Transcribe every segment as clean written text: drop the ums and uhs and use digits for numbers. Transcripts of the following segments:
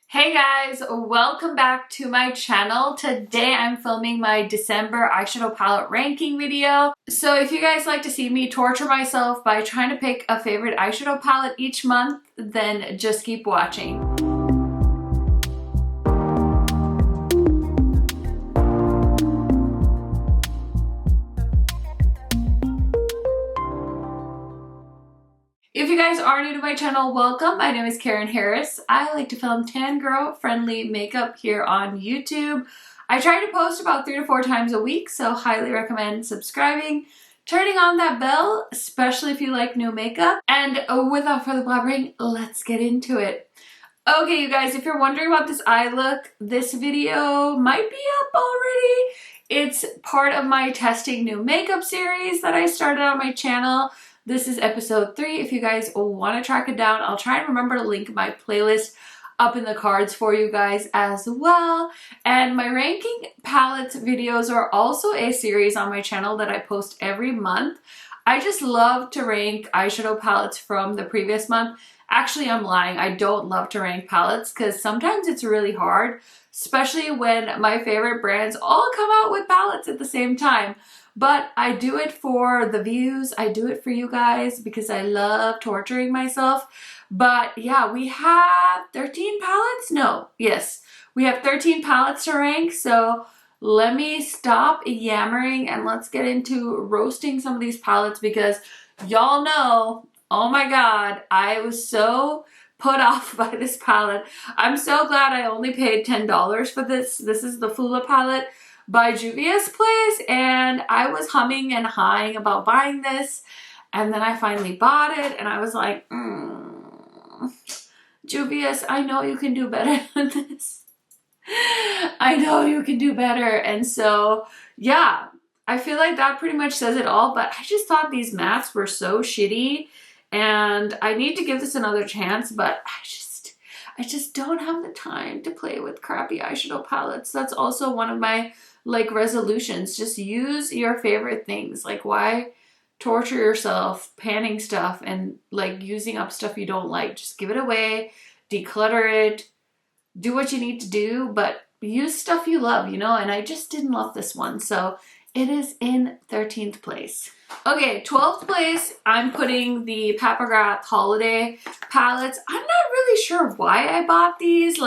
Hey guys, welcome back to my channel. Today I'm filming my December eyeshadow palette ranking video. So if you guys like to see me torture myself by trying to pick a favorite eyeshadow palette each month, then just keep watching. If you guys are new to my channel, welcome. My name is KARENHARRIS. I like to film tan girl friendly makeup here on YouTube. I try to post about 3 to 4 times a week, so highly recommend subscribing, turning on that bell, especially if you like new makeup. And without further blabbering, let's get into it. Okay, you guys, if you're wondering about this eye look, this video might be up already. It's part of my testing new makeup series that I started on my channel. This is episode 3. If you guys want to track it down, I'll try and remember to link my playlist up in the cards for you guys as well. And my ranking palettes videos are also a series on my channel that I post every month. I just love to rank eyeshadow palettes from the previous month. Actually, I'm lying. I don't love to rank palettes because sometimes it's really hard, especially when my favorite brands all come out with palettes at the same time. But I do it for the views. I do it for you guys because I love torturing myself. But yeah, we have 13 palettes? No, yes. We have 13 palettes to rank. So let me stop yammering and let's get into roasting some of these palettes because y'all know, oh my God, I was so put off by this palette. I'm so glad I only paid $10 for this. This is the Fula palette by Juvia's Place, and I was humming and hawing about buying this, and then I finally bought it, and I was like, Juvia's, I know you can do better than this. I know you can do better. And so, yeah, I feel like that pretty much says it all, but I just thought these mattes were so shitty, and I need to give this another chance, but I just don't have the time to play with crappy eyeshadow palettes. That's also one of my resolutions. Just use your favorite things. Like, why torture yourself panning stuff and using up stuff you don't like? Just give it away, declutter it, do what you need to do, but use stuff you love, you know? And I just didn't love this one, so it is in 13th place. Okay, 12th place, I'm putting the Pat McGrath Holiday palettes. I'm not really sure why I bought these.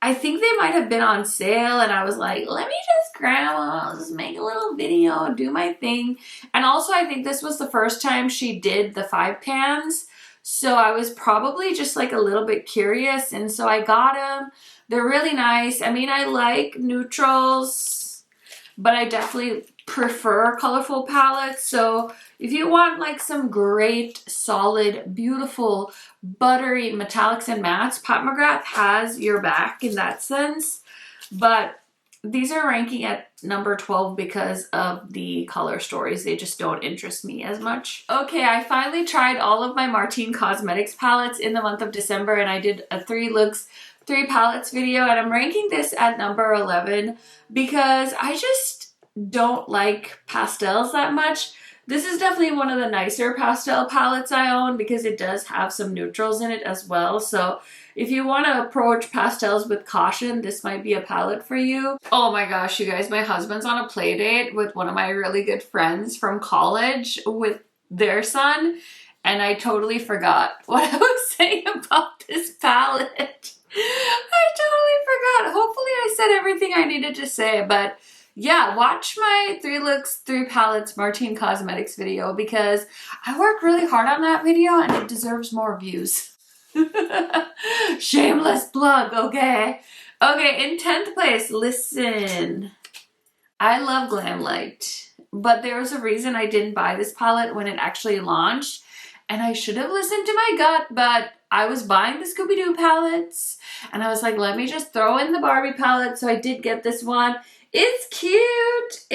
I think they might have been on sale and I was like, let me just grab them, I'll just make a little video, do my thing. And also I think this was the first time she did the 5 pans. So I was probably just a little bit curious, and so I got them. They're really nice. I mean, I like neutrals, but I definitely prefer colorful palettes. So if you want some great, solid, beautiful, buttery metallics and mattes, Pat McGrath has your back in that sense. But these are ranking at number 12 because of the color stories. They just don't interest me as much. Okay, I finally tried all of my Martine Cosmetics palettes in the month of December, and I did a 3 looks, 3 palettes video, and I'm ranking this at number 11 because I just don't like pastels that much. This is definitely one of the nicer pastel palettes I own because it does have some neutrals in it as well. So if you want to approach pastels with caution, this might be a palette for you. Oh my gosh, you guys, my husband's on a play date with one of my really good friends from college with their son, and I totally forgot what I was saying about this palette. I totally forgot. Hopefully I said everything I needed to say, but yeah, watch my 3 looks, 3 palettes Martine Cosmetics video because I worked really hard on that video and it deserves more views. Shameless plug, okay? Okay, in 10th place, listen. I love Glamlite, but there was a reason I didn't buy this palette when it actually launched, and I should have listened to my gut, but I was buying the Scooby-Doo palettes, and I was like, let me just throw in the Barbie palette, so I did get this one. It's cute,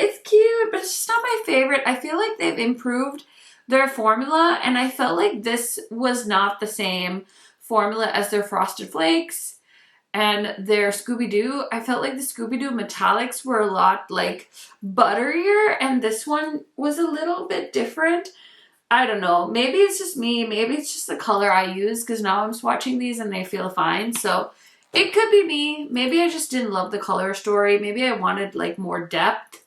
but it's just not my favorite. I feel like they've improved their formula, and I felt like this was not the same formula as their Frosted Flakes and their Scooby-Doo. I felt like the Scooby-Doo metallics were a lot butterier, and this one was a little bit different. I don't know, maybe it's just me, maybe it's just the color I use because now I'm swatching these and they feel fine. So It could be me. Maybe I just didn't love the color story. Maybe I wanted like more depth.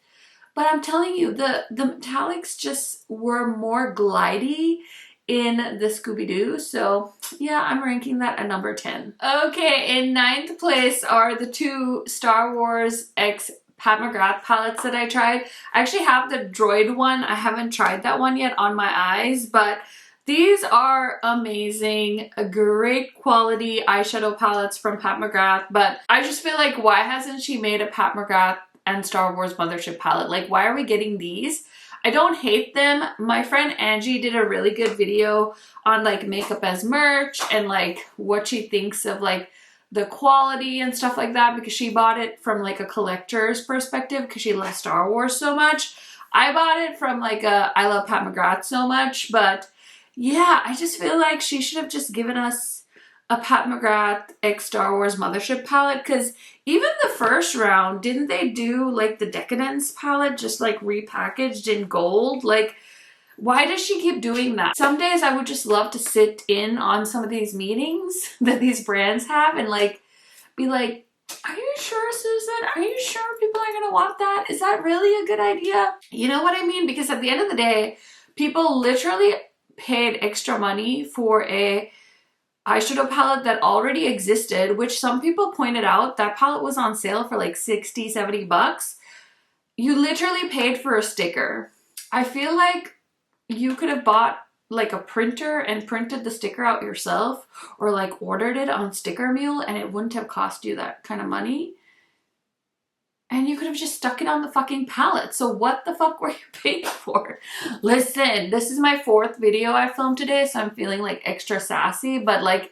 But I'm telling you, the metallics just were more glidey in the Scooby-Doo. So yeah, I'm ranking that at number 10. Okay, in 9th place are the two Star Wars X Pat McGrath palettes that I tried. I actually have the Droid one. I haven't tried that one yet on my eyes, but these are amazing, great quality eyeshadow palettes from Pat McGrath. But I just feel like, why hasn't she made a Pat McGrath and Star Wars Mothership palette? Like, why are we getting these? I don't hate them. My friend Angie did a really good video on like makeup as merch and like what she thinks of like the quality and stuff like that, because she bought it from like a collector's perspective because she loves Star Wars so much. I bought it from like a I love Pat McGrath so much. But yeah, I just feel like she should have just given us a Pat McGrath X Star Wars Mothership palette, because even the first round, didn't they do like the Decadence palette just like repackaged in gold? Like, why does she keep doing that? Some days I would just love to sit in on some of these meetings that these brands have and like be like, are you sure, Susan? Are you sure people are gonna want that? Is that really a good idea? You know what I mean? Because at the end of the day, people literally paid extra money for a eyeshadow palette that already existed, which some people pointed out that palette was on sale for like 60, 70 bucks. You literally paid for a sticker. I feel like you could have bought like a printer and printed the sticker out yourself, or like ordered it on Sticker Mule, and it wouldn't have cost you that kind of money. And you could have just stuck it on the fucking palette. So what the fuck were you paying for? Listen, this is my 4th video I filmed today, so I'm feeling like extra sassy, but like,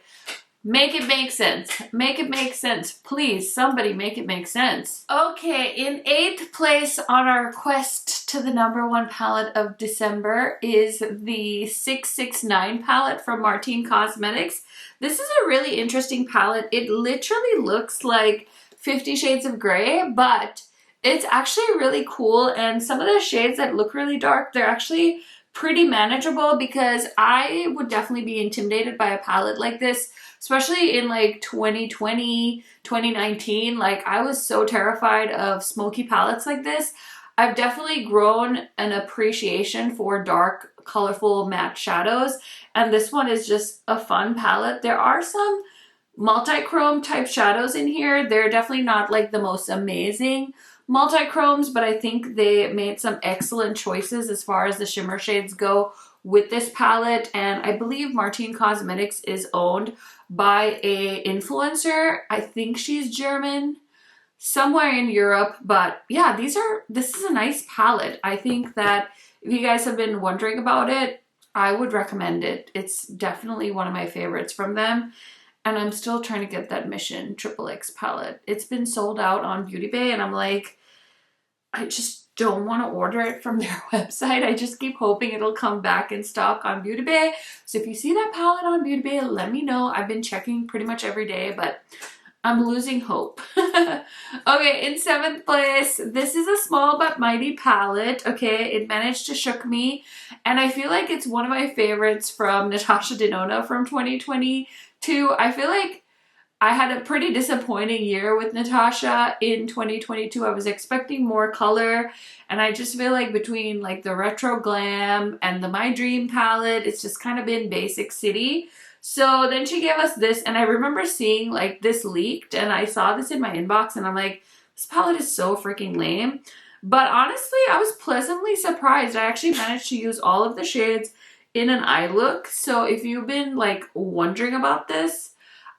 make it make sense. Make it make sense. Please, somebody make it make sense. Okay, in 8th place on our quest to the #1 palette of December is the 669 palette from Martine Cosmetics. This is a really interesting palette. It literally looks like 50 Shades of Grey, but it's actually really cool, and some of the shades that look really dark, they're actually pretty manageable, because I would definitely be intimidated by a palette like this, especially in like 2020, 2019. Like, I was so terrified of smoky palettes like this. I've definitely grown an appreciation for dark, colorful matte shadows, and this one is just a fun palette. There are some multi-chrome type shadows in here. They're definitely not like the most amazing multi-chromes, but I think they made some excellent choices as far as the shimmer shades go with this palette. And I believe Martine Cosmetics is owned by a influencer. I think she's German, somewhere in Europe. But yeah, this is a nice palette. I think that if you guys have been wondering about it, I would recommend it. It's definitely one of my favorites from them. And I'm still trying to get that Mission XXX palette. It's been sold out on Beauty Bay, and I'm like, I just don't want to order it from their website. I just keep hoping it'll come back in stock on Beauty Bay. So if you see that palette on Beauty Bay, let me know. I've been checking pretty much every day, but I'm losing hope. Okay, in 7th place, this is a small but mighty palette. Okay, it managed to shook me, and I feel like it's one of my favorites from Natasha Denona from 2022. I feel like I had a pretty disappointing year with Natasha in 2022. I was expecting more color, and I just feel like between like the Retro Glam and the My Dream palette, it's just kind of been basic city. So then she gave us this, and I remember seeing like this leaked, and I saw this in my inbox, and I'm like, this palette is so freaking lame. But honestly, I was pleasantly surprised. I actually managed to use all of the shades in an eye look. So if you've been like wondering about this,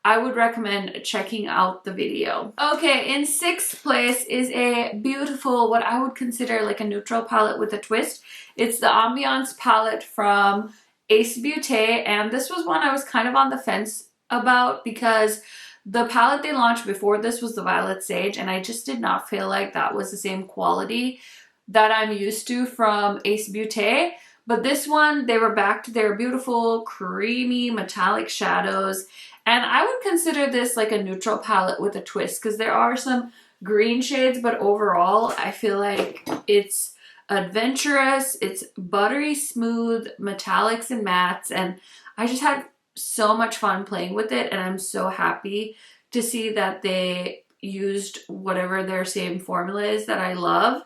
I would recommend checking out the video. Okay, in 6th place is a beautiful, what I would consider like a neutral palette with a twist. It's the Ambiance palette from Ace Beaute, and this was one I was kind of on the fence about, because the palette they launched before this was the Violet Sage, and I just did not feel like that was the same quality that I'm used to from Ace Beaute. But this one, they were back to their beautiful, creamy, metallic shadows. And I would consider this like a neutral palette with a twist, because there are some green shades, but overall, I feel like it's adventurous, it's buttery smooth, metallics and mattes, and I just had so much fun playing with it, and I'm so happy to see that they used whatever their same formula is that I love.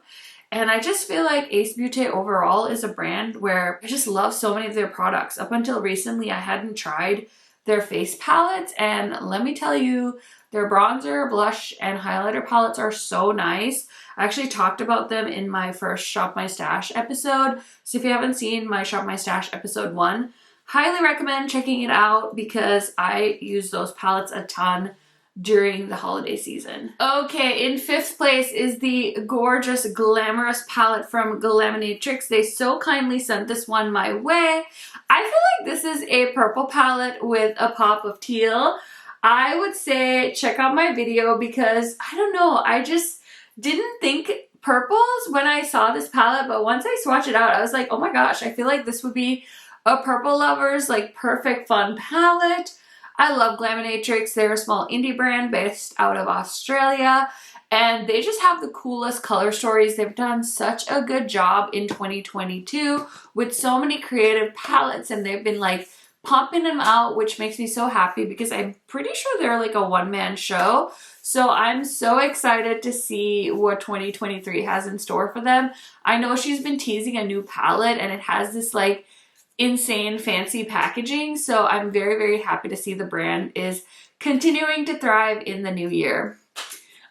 And I just feel like Ace Beaute overall is a brand where I just love so many of their products. Up until recently, I hadn't tried their face palettes, and let me tell you, their bronzer, blush, and highlighter palettes are so nice. I actually talked about them in my first Shop My Stash episode. So if you haven't seen my Shop My Stash episode 1, highly recommend checking it out because I use those palettes a ton during the holiday season. Okay, in 5th place is the gorgeous Glamorous palette from Glamlite. They so kindly sent this one my way. I feel like this is a purple palette with a pop of teal. I would say check out my video because I don't know, I just didn't think purples when I saw this palette, but once I swatched it out, I was like, oh my gosh, I feel like this would be a purple lover's like perfect fun palette. I love Glamlite. They're a small indie brand based out of Australia, and they just have the coolest color stories. They've done such a good job in 2022 with so many creative palettes, and they've been like pumping them out, which makes me so happy because I'm pretty sure they're like a one-man show. So I'm so excited to see what 2023 has in store for them. I know she's been teasing a new palette, and it has this like insane fancy packaging, so I'm very, very happy to see the brand is continuing to thrive in the new year.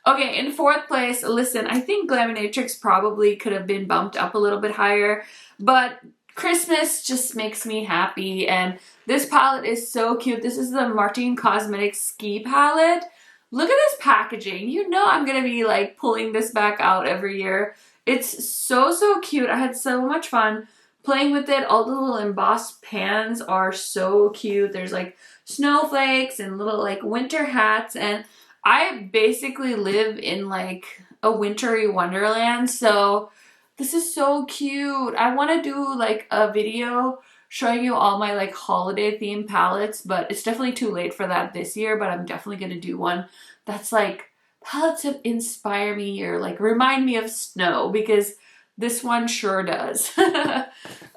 Okay, in 4th place, listen, I think Glamlite probably could have been bumped up a little bit higher, but Christmas just makes me happy, and this palette is so cute. This is the Martin Cosmetics Ski palette. Look at this packaging. You know I'm gonna be like pulling this back out every year. It's so, so cute. I had so much fun playing with it. All the little embossed pans are so cute. There's like snowflakes and little like winter hats, and I basically live in like a wintry wonderland, so this is so cute. I want to do like a video showing you all my like holiday themed palettes, but it's definitely too late for that this year, but I'm definitely going to do one that's like palettes that inspire me or like remind me of snow, because this one sure does.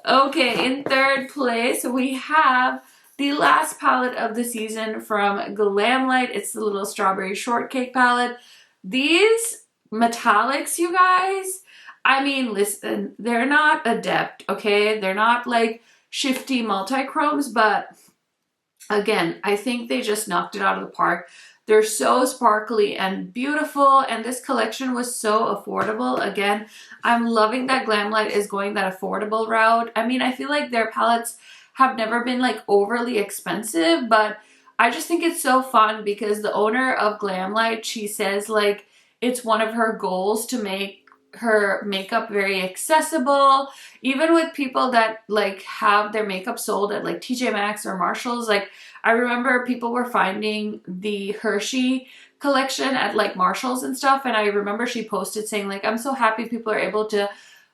Okay, in 3rd place, we have the last palette of the season from Glamlite. It's the little Strawberry Shortcake palette. These metallics, you guys, I mean, listen, they're not Adept, okay? They're not like shifty multi-chromes, but again, I think they just knocked it out of the park. They're so sparkly and beautiful, and this collection was so affordable. Again, I'm loving that Glamlite is going that affordable route. I mean, I feel like their palettes have never been like overly expensive, but I just think it's so fun because the owner of Glamlite, she says like it's one of her goals to make her makeup very accessible, even with people that like have their makeup sold at like TJ Maxx or Marshalls. Like I remember people were finding the Hershey collection at like Marshalls and stuff, and I remember she posted saying like, I'm so happy people are able to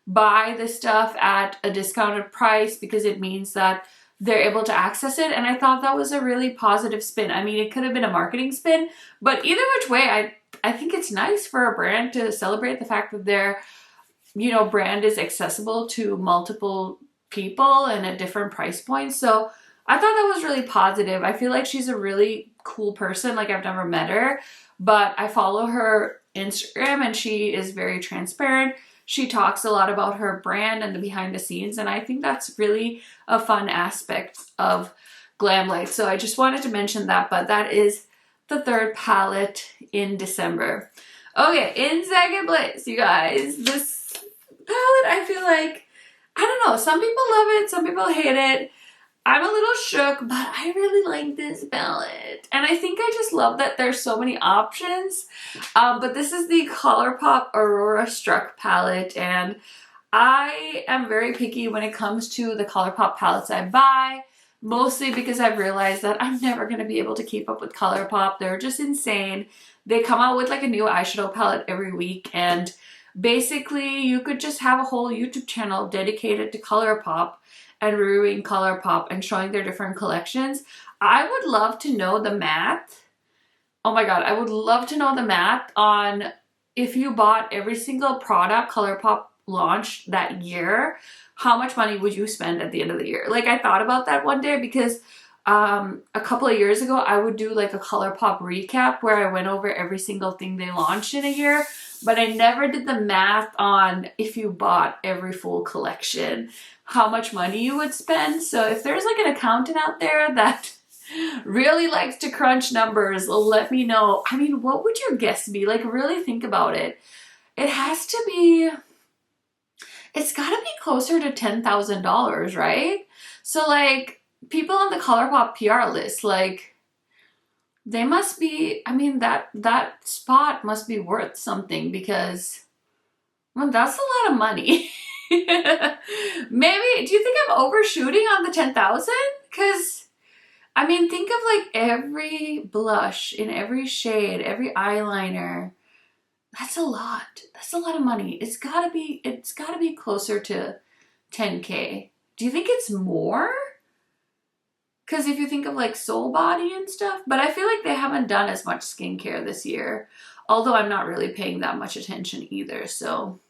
buy this stuff at a discounted price because it means that they're able to access it. And I thought that was a really positive spin. I mean, it could have been a marketing spin, but either which way, I think it's nice for a brand to celebrate the fact that their, you know, brand is accessible to multiple people and at different price points. So I thought that was really positive. I feel like she's a really cool person. Like I've never met her, but I follow her Instagram and she is very transparent. She talks a lot about her brand and the behind the scenes, and I think that's really a fun aspect of Glamlite. So I just wanted to mention that, but that is the 3rd palette in December. Okay, in 2nd place, you guys, this palette, I feel like, I don't know, some people love it, some people hate it. I'm a little shook, but I really like this palette. And I think I just love that there's so many options. But this is the ColourPop Aurora Struck palette. And I am very picky when it comes to the ColourPop palettes I buy. Mostly because I've realized that I'm never going to be able to keep up with ColourPop. They're just insane. They come out with like a new eyeshadow palette every week. And basically you could just have a whole YouTube channel dedicated to ColourPop and reviewing ColourPop and showing their different collections. I would love to know the math. Oh my god, I would love to know the math on if you bought every single product ColourPop launched that year, how much money would you spend at the end of the year? Like I thought about that one day because A couple of years ago, I would do like a ColourPop recap where I went over every single thing they launched in a year, but I never did the math on if you bought every full collection, how much money you would spend. So if there's like an accountant out there that really likes to crunch numbers, let me know. I mean, what would your guess be? Like, really think about it. It has to be, it's gotta be closer to $10,000, right? So like, people on the ColourPop PR list, like, they must be, I mean, that spot must be worth something because, well, that's a lot of money. Maybe, do you think I'm overshooting on the 10,000? Because, I mean, think of like every blush in every shade, every eyeliner. That's a lot. That's a lot of money. It's gotta be closer to 10K. Do you think it's more? Because if you think of like Soul Body and stuff, but I feel like they haven't done as much skincare this year, although I'm not really paying that much attention either, so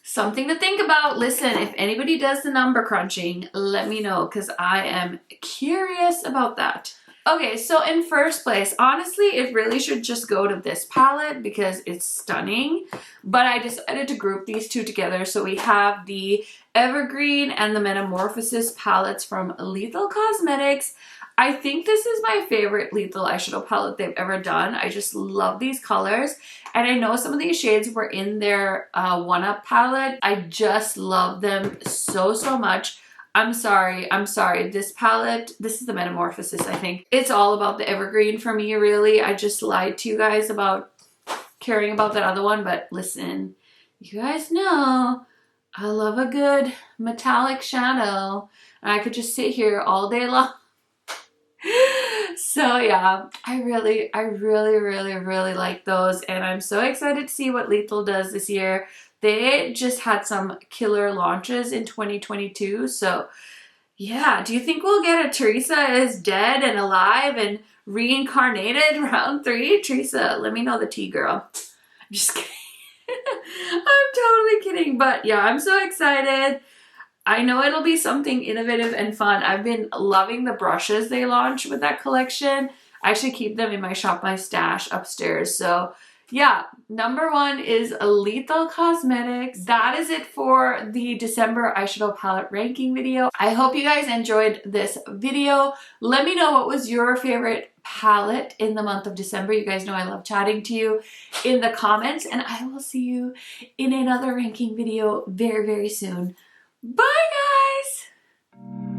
something to think about. Listen, if anybody does the number crunching, let me know because I am curious about that. Okay, so in first place, honestly, it really should just go to this palette because it's stunning, but I decided to group these two together. So we have the Evergreen and the Metamorphosis palettes from Lethal Cosmetics. I think this is my favorite Lethal eyeshadow palette they've ever done. I just love these colors. And I know some of these shades were in their 1-Up palette. I just love them so, so much. I'm sorry. This palette, this is the Metamorphosis, I think. It's all about the Evergreen for me, really. I just lied to you guys about caring about that other one, but listen, you guys know I love a good metallic shadow, and I could just sit here all day long. So yeah, I really like those, and I'm so excited to see what Lethal does this year. They just had some killer launches in 2022, so yeah. Do you think we'll get a Teresa is dead and alive and reincarnated round 3? Teresa, let me know the tea, girl. I'm just kidding. I'm totally kidding, but yeah, I'm so excited. I know it'll be something innovative and fun. I've been loving the brushes they launched with that collection. I actually keep them in my Shop My Stash upstairs. So yeah, number 1 is Lethal Cosmetics. That is it for the December eyeshadow palette ranking video. I hope you guys enjoyed this video. Let me know what was your favorite palette in the month of December. You guys know I love chatting to you in the comments, and I will see you in another ranking video very, very soon. Bye, guys!